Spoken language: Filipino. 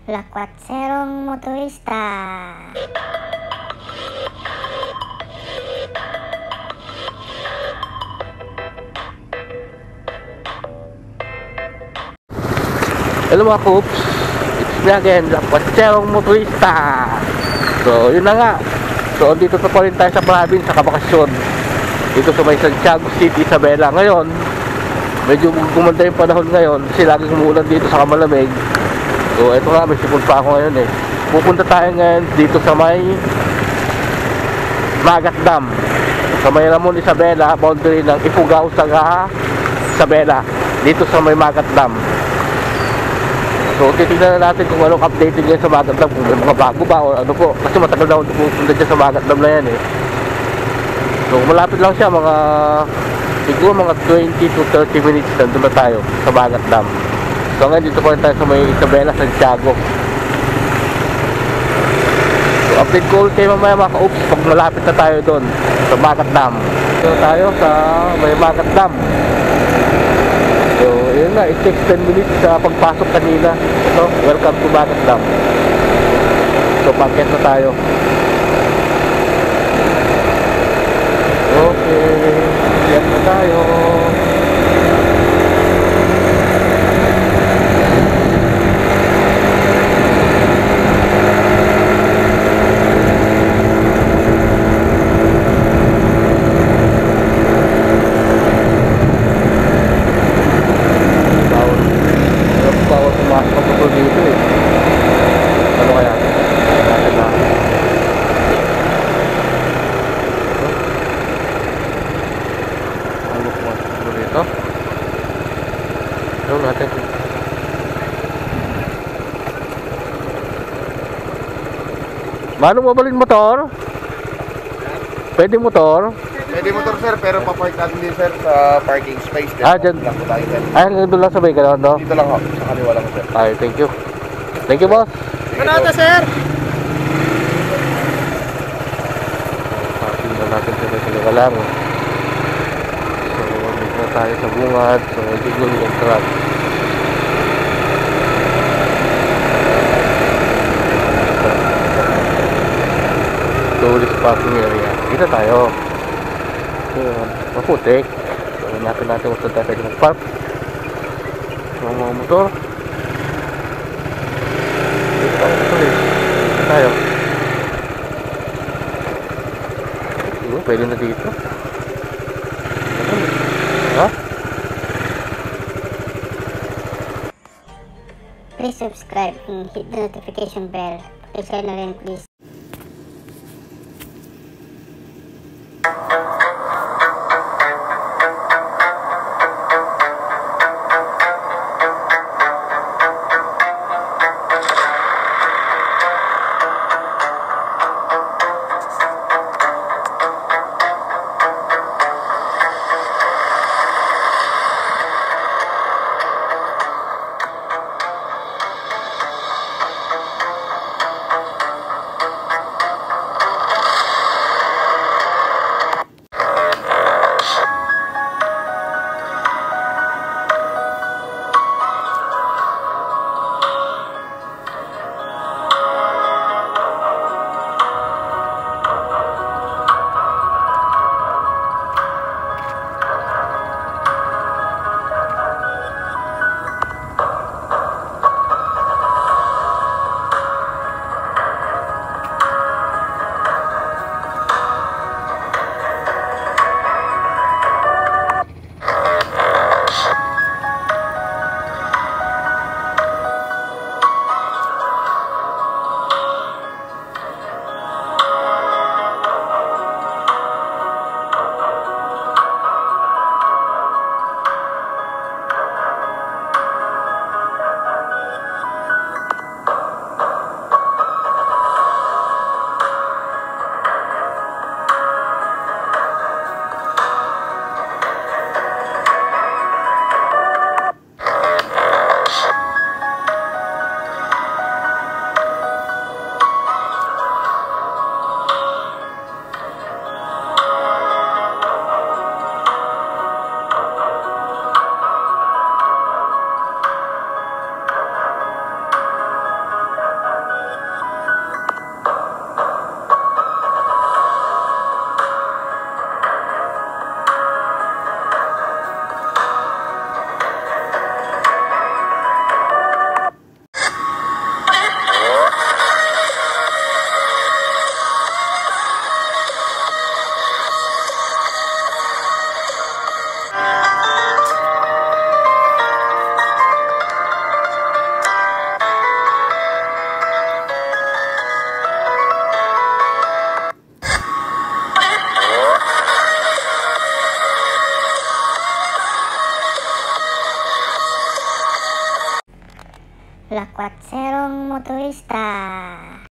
Lakwatserong motorista. Hello mga Coops, it's me again, Lakwatserong motorista. So yun na nga. So dito pa rin tayo sa province sa kabakasyon, dito sa may Santiago City, Isabela. Ngayon medyo gumanda yung panahon ngayon kasi laging umuulan dito sa malamig. So eto nga, may sipon pa ako ngayon eh. Pupunta tayo ngayon dito sa may Magat Dam, sa may Ramon Isabela, boundary ng Ifugao sa Isabela, dito sa may Magat Dam. So titignan na natin kung anong updated ngayon sa Magat Dam, kung may mga bago ba o ano po, kasi matagal na ako pupunta dyan sa Magat Dam na yan eh. So malapit lang siya, siguro mga 20 to 30 minutes nandun na tayo sa Magat Dam. So ngayon dito pa rin tayo sa may Isabela, Santiago. So update ko ulit kayo mamaya mga ka-oops pag malapit na tayo doon sa Magat Dam. So tayo sa may Magat Dam. So yun na, it takes 10 minutes sa pagpasok kanina. So welcome to Magat Dam. So pagket na tayo. Okay, yan na tayo. Bawal pumasok ang motor dito eh. Ano kaya? Natin na. Ano pumasok mo dito? Ano natin? Manong mabalin motor? Pwede motor? Pwede motor sir, pero papark natin din sir sa parking space. Dyan. Lang po tayo sir. Doon lang sa may gano'n, no? Dito lang ho, sa kaliwa lang sir. Ay, thank you. Thank you, boss. Manata sir! Parking na natin sa may lang. So, dito na tayo sa bungad. So, dito yung truck. Tourist parking area. Dito tayo. So, maputik. So, natin kung saan tayo mag-park. Mga motor. Dito tayo. Pwede na dito. Ha? Please subscribe and hit the notification bell. Pakishare na rin please. Lakwatserong motorista.